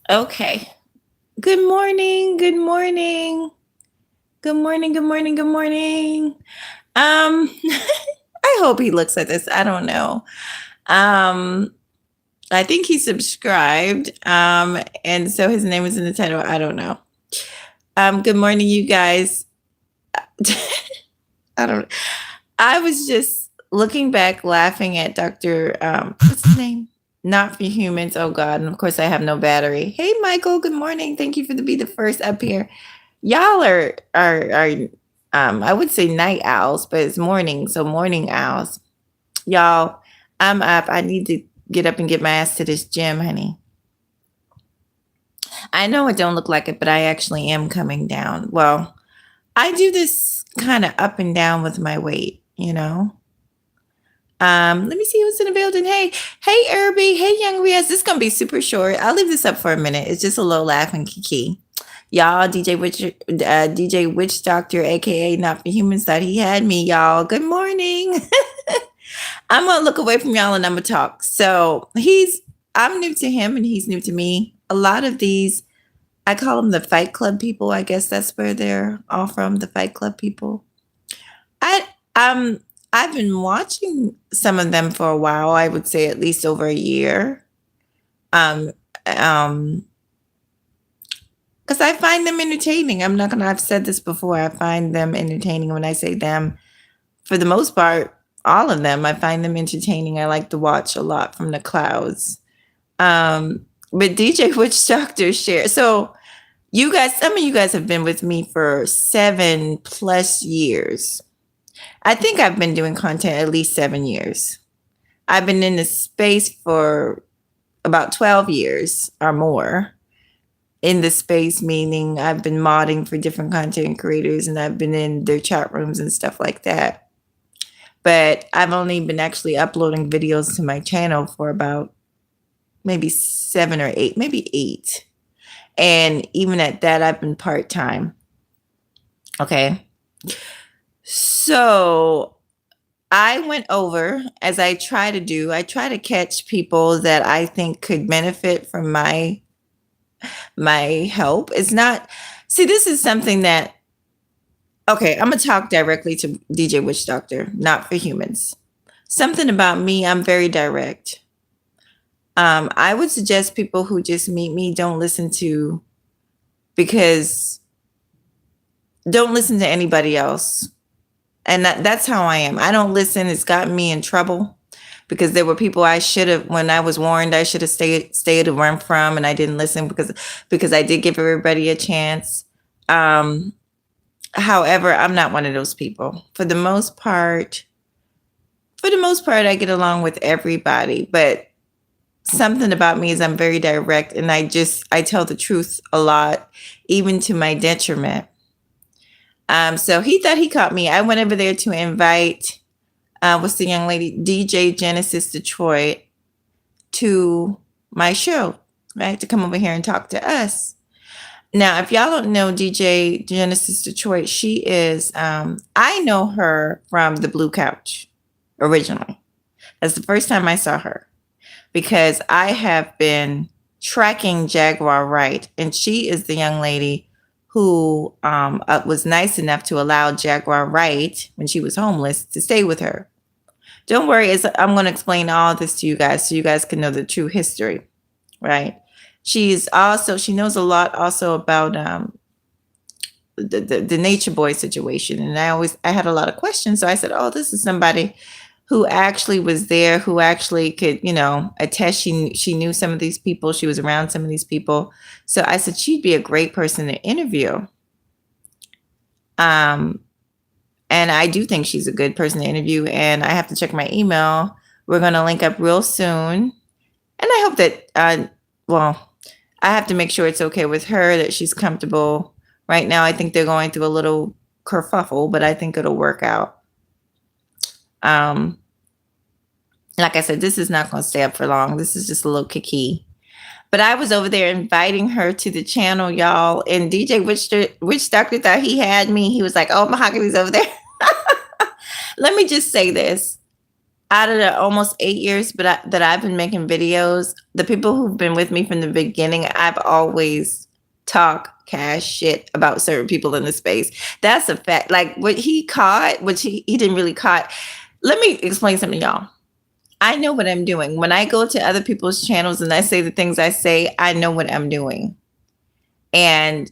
Okay. Good morning. Good morning. Good morning. Good morning. Good morning. I hope he looks at this. I don't know. Um, I think he subscribed. And so his name is in the title. I don't know. Good morning, you guys. I don't. I was just looking back, laughing at Dr. What's his name? Not for humans. Oh God! And of course, I have no battery. Hey, Michael. Good morning. Thank you for be the first up here. Y'all are I would say night owls, but it's morning, so morning owls. Y'all, I'm up. I need to get up and get my ass to this gym, honey. I know it don't look like it, but I actually am coming down. Well, I do this kind of up and down with my weight, you know. Let me see who's in the building. Hey, Irby. Hey, Young Riaz. This is gonna be super short. I'll leave this up for a minute. It's just a little laugh and kiki. Y'all, DJ Witch Doctor, aka Not for Humans, thought he had me. Y'all, good morning. I'm gonna look away from y'all and I'm gonna talk. So I'm new to him and he's new to me. A lot of these, I call them the Fight Club people. I guess that's where they're all from, the Fight Club people. I um I've been watching some of them for a while. I would say at least over a year. Um, um, because I find them entertaining. I've said this before. I find them entertaining. When I say them, for the most part, all of them, I find them entertaining. I like to watch a lot from the clouds. But DJ Witch Doctor share. So some of you guys have been with me for 7+ years. I think I've been doing content at least 7 years. I've been in this space for about 12 years or more. In the space, meaning I've been modding for different content creators and I've been in their chat rooms and stuff like that. But I've only been actually uploading videos to my channel for about maybe 7 or 8, maybe 8. And even at that, I've been part-time. Okay. So I went over, as I try to catch people that I think could benefit from my help. It's not, see, this is something that, okay, I'm gonna talk directly to DJ Witch Doctor, Not for Humans. Something about me, I'm very direct. I would suggest people who just meet me don't listen to anybody else. And that's how I am. I don't listen. It's gotten me in trouble because there were people when I was warned, I should have stayed away from, and I didn't listen because I did give everybody a chance. However, I'm not one of those people. For the most part, I get along with everybody, but something about me is I'm very direct and I tell the truth a lot, even to my detriment. So he thought he caught me. I went over there to invite what's the young lady, DJ Genesis Detroit, to my show, right? To come over here and talk to us. Now, if y'all don't know DJ Genesis Detroit, she is, I know her from the Blue Couch originally. That's the first time I saw her because I have been tracking Jaguar Wright, and she is the young lady who was nice enough to allow Jaguar Wright, when she was homeless, to stay with her. Don't worry, I'm going to explain all this to you guys so you guys can know the true history, right? She knows a lot also about the Nature Boy situation. And I had a lot of questions. So I said, oh, this is somebody who actually was there, who actually could, attest. She knew some of these people. She was around some of these people. So I said, she'd be a great person to interview. And I do think she's a good person to interview. And I have to check my email. We're going to link up real soon. And I hope that, I have to make sure it's okay with her, that she's comfortable. Right now, I think they're going through a little kerfuffle, but I think it'll work out. Like I said, this is not going to stay up for long. This is just a little kiki. But I was over there inviting her to the channel, y'all. And DJ Witch Doctor thought he had me. He was like, oh, Mahogany's over there. Let me just say this. out of the almost 8 years that I've been making videos, the people who've been with me from the beginning, I've always talked cash shit about certain people in the space. That's a fact. Like what he caught, which he didn't really caught. Let me explain something, y'all. I know what I'm doing. When I go to other people's channels and I say the things I say, I know what I'm doing. And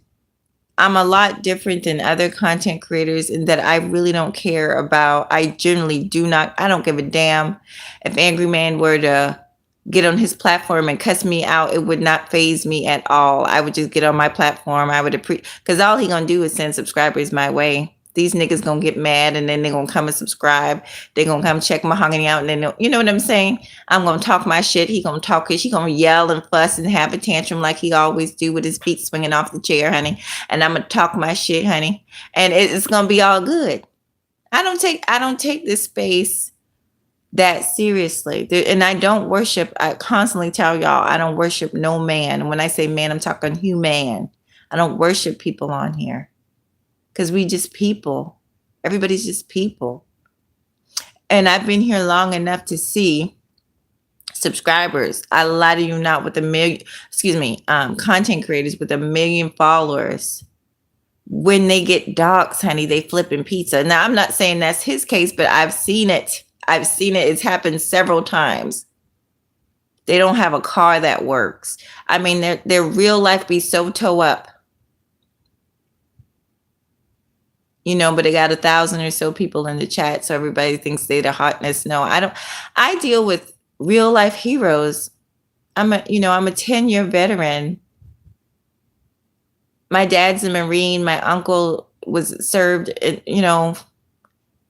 I'm a lot different than other content creators in that I really don't care about. I generally do not. I don't give a damn if Angry Man were to get on his platform and cuss me out. It would not phase me at all. I would just get on my platform. I would because all he gonna do is send subscribers my way. These niggas gonna get mad and then they're gonna come and subscribe. They're gonna come check Mahogany out and then you know what I'm saying? I'm gonna talk my shit. He gonna talk his. He gonna yell and fuss and have a tantrum like he always do with his feet swinging off the chair, honey. And I'm gonna talk my shit, honey. And it's gonna be all good. I don't take this space that seriously. And I don't worship. I constantly tell y'all I don't worship no man. And when I say man, I'm talking human. I don't worship people on here. Because we just people. Everybody's just people. And I've been here long enough to see subscribers. I lie to you not with content creators with 1 million followers. When they get dogs, honey, they flipping pizza. Now, I'm not saying that's his case, but I've seen it. It's happened several times. They don't have a car that works. I mean, their real life be so toe up. You know, but they got 1,000 or so people in the chat, so everybody thinks they the hotness. No, I don't. I deal with real life heroes. I'm a 10-year veteran. My dad's a Marine. My uncle was served.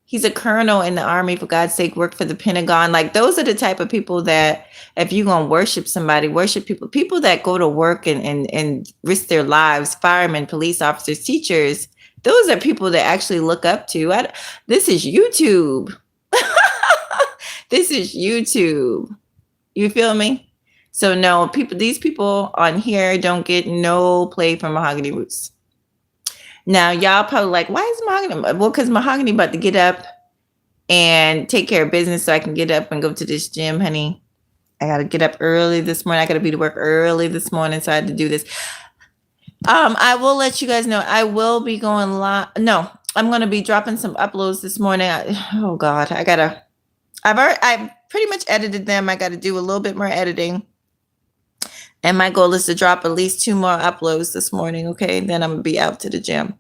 He's a colonel in the Army. For God's sake, worked for the Pentagon. Like those are the type of people that, if you're gonna worship somebody, worship people that go to work and risk their lives. Firemen, police officers, teachers. Those are people that actually look up to. This is YouTube. This is YouTube. You feel me? So no, these people on here don't get no play from Mahogany Roots. Now, y'all probably like, why is Mahogany? Well, because Mahogany about to get up and take care of business so I can get up and go to this gym, honey. I got to get up early this morning. I got to be to work early this morning, so I had to do this. I will let you guys know. I will be going live. No, I'm going to be dropping some uploads this morning. Oh God, I've pretty much edited them. I got to do a little bit more editing. And my goal is to drop at least 2 more uploads this morning. Okay. Then I'm going to be out to the gym.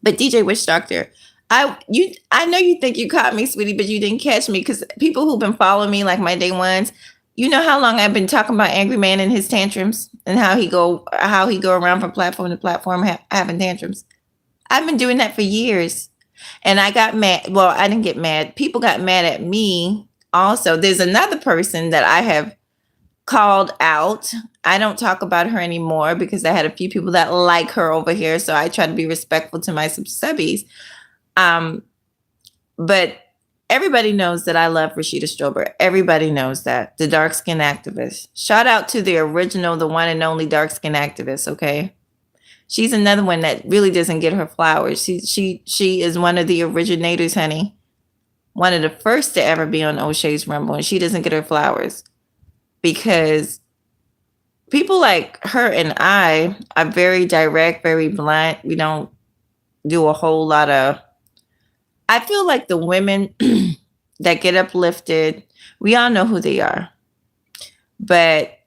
But DJ Whichdoctor, I know you think you caught me, sweetie, but you didn't catch me because people who've been following me, like my day ones, you know how long I've been talking about Angry Man and his tantrums and how he go around from platform to platform having tantrums. I've been doing that for years. And I got mad. Well, I didn't get mad. People got mad at me also. There's another person that I have called out. I don't talk about her anymore because I had a few people that like her over here. So I try to be respectful to my subbies. But everybody knows that I love Rashida Strober. Everybody knows that. The dark skin activist. Shout out to the original, the one and only dark skin activist. Okay. She's another one that really doesn't get her flowers. She is one of the originators, honey. One of the first to ever be on O'Shea's Rumble. And she doesn't get her flowers because people like her and I are very direct, very blunt. We don't do a whole lot of, I feel like the women that get uplifted, we all know who they are. But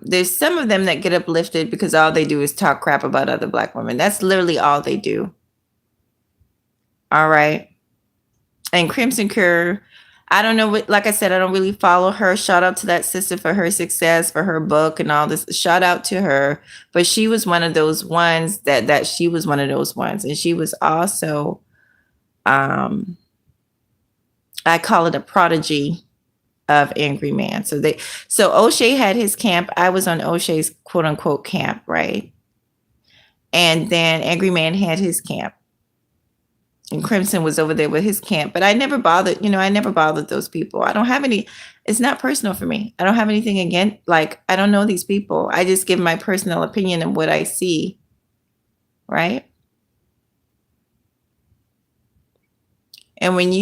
there's some of them that get uplifted because all they do is talk crap about other Black women. That's literally all they do. All right. And Crimson Cure, I don't know what, like I said, I don't really follow her. Shout out to that sister for her success, for her book and all this. Shout out to her. But she was one of those ones that she was one of those ones. And she was also, I call it a prodigy of Angry Man. So O'Shea had his camp. I was on O'Shea's quote unquote camp, right? And then Angry Man had his camp. And Crimson was over there with his camp. But I never bothered, I never bothered those people. I don't have any, it's not personal for me. I don't have anything against, I don't know these people. I just give my personal opinion of what I see. Right? And when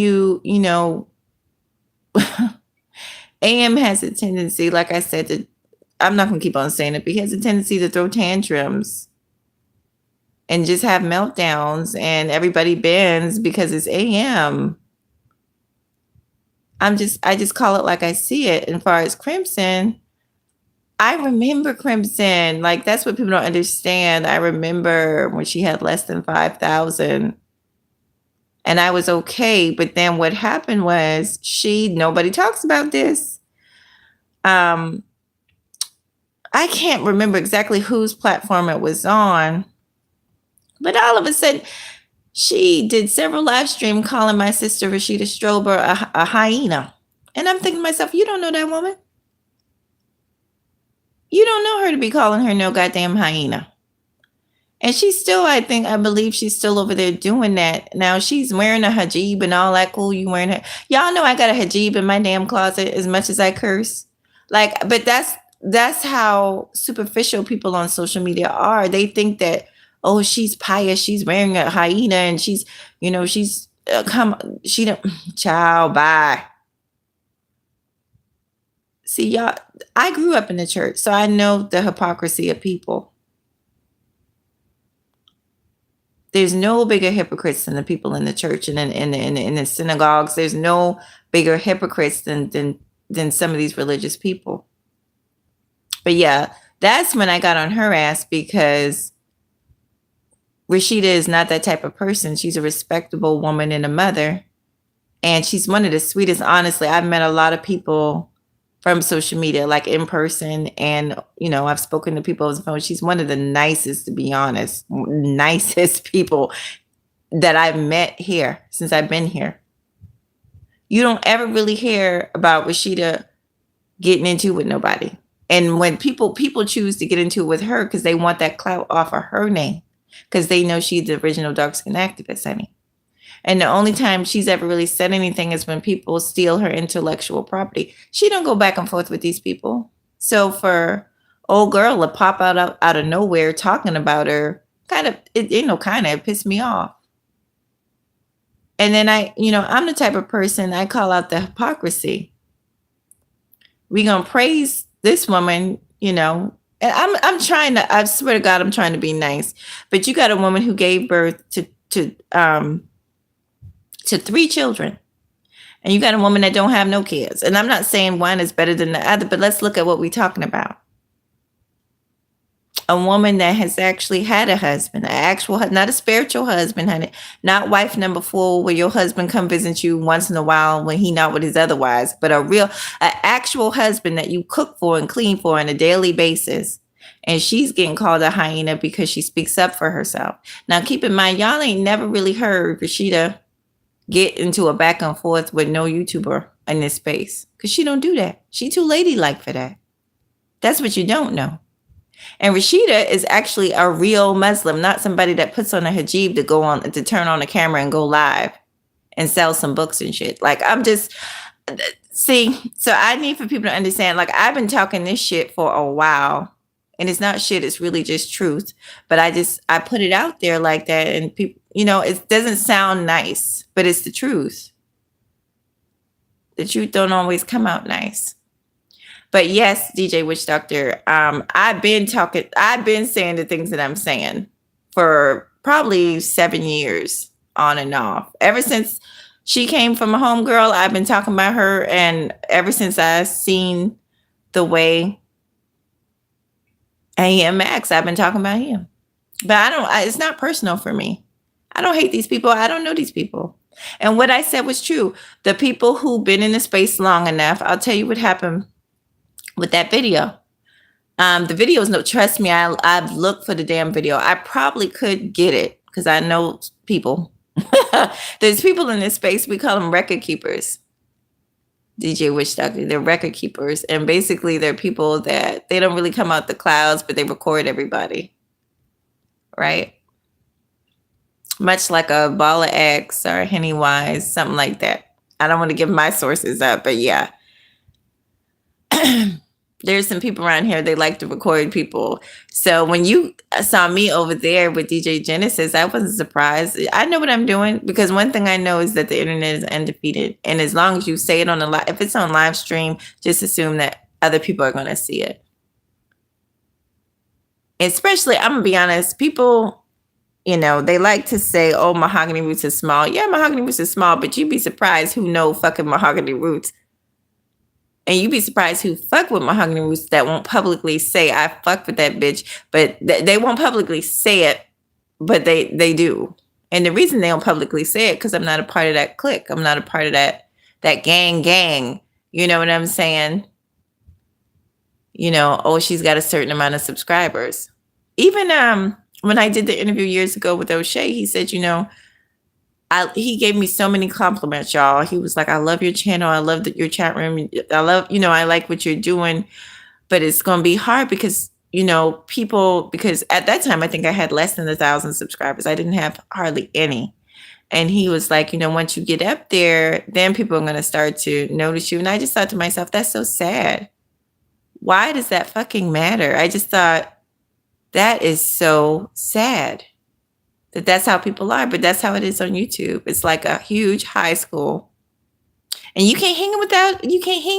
AM has a tendency, like I said, I'm not going to keep on saying it, but he has a tendency to throw tantrums and just have meltdowns, and everybody bends because it's AM. I just call it like I see it. And as far as Crimson, I remember Crimson. Like, that's what people don't understand. I remember when she had less than 5,000 and I was okay. But then what happened was nobody talks about this. I can't remember exactly whose platform it was on, but all of a sudden she did several live streams calling my sister Rashida Strober a hyena. And I'm thinking to myself, you don't know that woman. You don't know her to be calling her no goddamn hyena. And she's still, I believe she's still over there doing that. Now she's wearing a hijab and all that cool. You wearing her. Y'all know I got a hijab in my damn closet as much as I curse. Like, but that's how superficial people on social media are. They think that, oh, she's pious. She's wearing a hyena and she's she don't, child, bye. See, y'all, I grew up in the church, so I know the hypocrisy of people. There's no bigger hypocrites than the people in the church and in the synagogues. There's no bigger hypocrites than some of these religious people. But yeah, that's when I got on her ass, because Rashida is not that type of person. She's a respectable woman and a mother. And she's one of the sweetest. Honestly, I've met a lot of people from social media, like in person. And, I've spoken to people on the phone. She's one of the nicest, to be honest, nicest people that I've met here since I've been here. You don't ever really hear about Rashida getting into it with nobody. And when people choose to get into it with her because they want that clout off of her name, because they know she's the original dark skin activist, honey. And the only time she's ever really said anything is when people steal her intellectual property. She don't go back and forth with these people. So for old girl to pop out of nowhere talking about her, it pissed me off. And then I'm the type of person, I call out the hypocrisy. We gonna praise this woman, and I'm trying to, I swear to God, I'm trying to be nice. But you got a woman who gave birth to 3 children. And you got a woman that don't have no kids. And I'm not saying one is better than the other, but let's look at what we're talking about. A woman that has actually had a husband, an actual, not a spiritual husband, honey, not wife number 4, where your husband come visit you once in a while when he not with his other wives, but an actual husband that you cook for and clean for on a daily basis. And she's getting called a hyena because she speaks up for herself. Now, keep in mind, y'all ain't never really heard Rashida get into a back and forth with no YouTuber in this space, because she don't do that. She too ladylike for that. That's what you don't know. And Rashida is actually a real Muslim, not somebody that puts on a hijab to turn on the camera and go live and sell some books and shit. Like, so I need for people to understand, like, I've been talking this shit for a while, and it's not shit, it's really just truth. But I put it out there like that, and people, it doesn't sound nice, but it's the truth. The truth don't always come out nice. But yes, DJ Whichdoctor, I've been saying the things that I'm saying for probably 7 years on and off. Ever since she came from a homegirl, I've been talking about her. And ever since I've seen the way AM Max, I've been talking about him. But it's not personal for me. I don't hate these people. I don't know these people. And what I said was true. The people who've been in the space long enough, I'll tell you what happened with that video. The video is trust me, I've looked for the damn video. I probably could get it because I know people. There's people in this space, we call them record keepers. DJ Whichdoctor, they're record keepers. And basically they're people that they don't really come out the clouds, but they record everybody. Right? Much like a Ball of X or Henny Wise, something like that. I don't want to give my sources up, but yeah. There's some people around here, they like to record people. So when you saw me over there with DJ Genesis, I wasn't surprised. I know what I'm doing, because one thing I know is that the internet is undefeated. And as long as you say it on the live, if it's on live stream, just assume that other people are going to see it. Especially, I'm going to be honest, people, they like to say, oh, Mahogany Roots is small. Yeah, Mahogany Roots is small, but you'd be surprised who know fucking Mahogany Roots. And you'd be surprised who fuck with Mahogany Roots that won't publicly say, I fuck with that bitch. But they won't publicly say it, but they do. And the reason they don't publicly say it, because I'm not a part of that clique. I'm not a part of that gang. You know what I'm saying? Oh, she's got a certain amount of subscribers. Even when I did the interview years ago with O'Shea, he said, he gave me so many compliments, y'all. He was like, I love your channel. I love your chat room. I love, I like what you're doing, but it's going to be hard because, because at that time, I think I had less than 1,000 subscribers. I didn't have hardly any. And he was like, once you get up there, then people are going to start to notice you. And I just thought to myself, that's so sad. Why does that fucking matter? I just thought, that is so sad. That's how people are, but that's how it is on YouTube. It's like a huge high school, and you can't hang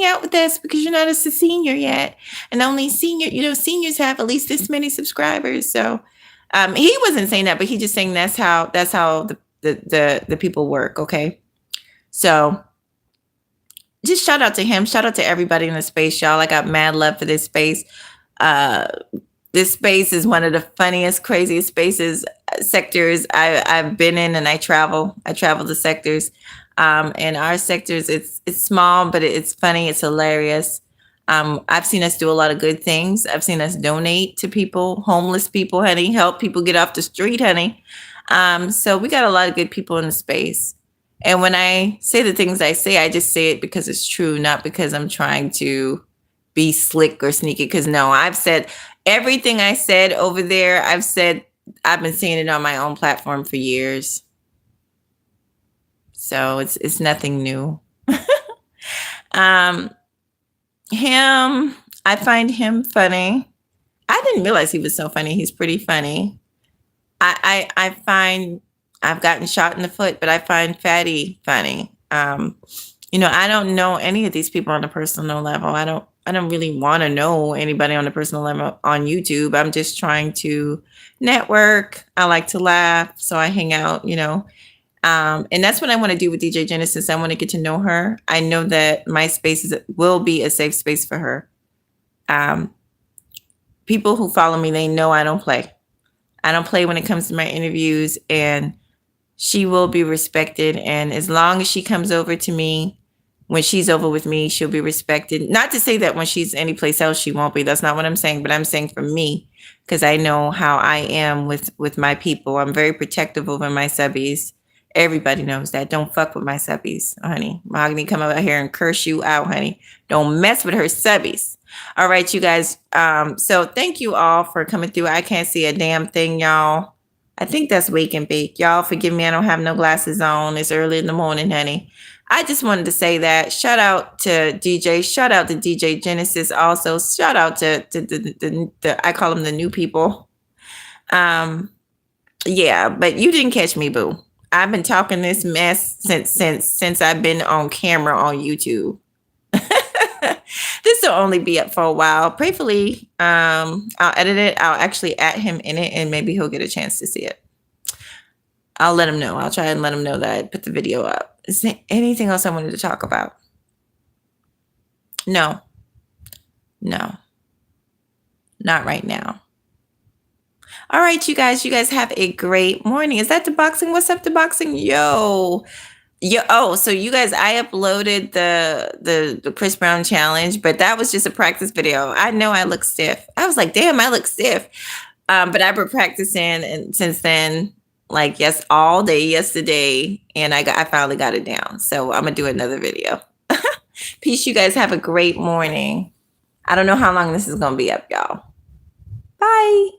out with us because you're not a senior yet, and only seniors have at least this many subscribers. So, he wasn't saying that, but he just saying that's how the people work. Okay, so just shout out to him. Shout out to everybody in the space, y'all. I got mad love for this space. This space is one of the funniest, craziest sectors I've been in, and I travel the sectors. And our sectors, it's small, but it's funny, it's hilarious. I've seen us do a lot of good things. I've seen us donate to people, homeless people, honey, help people get off the street, honey. So we got a lot of good people in the space. And when I say the things I say, I just say it because it's true, not because I'm trying to be slick or sneaky. Because no, I've said everything I said over there. I've been saying it on my own platform for years. So it's nothing new. Him, I find him funny. I didn't realize he was so funny. He's pretty funny. I find I've gotten shot in the foot, but I find Fatty funny. I don't know any of these people on a personal level. I don't really want to know anybody on a personal level on YouTube. I'm just trying to network. I like to laugh, so I hang out, and that's what I want to do with DJ Genesis. I want to get to know her. I know that my space will be a safe space for her. People who follow me, they know I don't play. I don't play when it comes to my interviews, and she will be respected. And as long as she comes over to me, when she's over with me, she'll be respected. Not to say that when she's anyplace else, she won't be. That's not what I'm saying. But I'm saying for me, because I know how I am with my people. I'm very protective over my subbies. Everybody knows that. Don't fuck with my subbies, honey. Mahogany come over here and curse you out, honey. Don't mess with her subbies. All right, you guys. So thank you all for coming through. I can't see a damn thing, y'all. I think that's Wake and Bake. Y'all forgive me. I don't have no glasses on. It's early in the morning, honey. I just wanted to say that. Shout out to DJ. Shout out to DJ Genesis. Also, shout out to the I call them the new people. Yeah, but you didn't catch me, boo. I've been talking this mess since I've been on camera on YouTube. This will only be up for a while. Prayerfully, I'll edit it. I'll actually add him in it, and maybe he'll get a chance to see it. I'll let him know. I'll try and let him know that I put the video up. Is there anything else I wanted to talk about? No. Not right now. All right, you guys have a great morning. Is that the boxing? What's up, the boxing? Yo. Oh, so you guys, I uploaded the Chris Brown challenge, but that was just a practice video. I know I look stiff. I was like, damn, I look stiff. But I've been practicing, and since then, all day yesterday, and I finally got it down. So I'm gonna do another video. Peace, you guys have a great morning. I don't know how long this is gonna be up, y'all. Bye.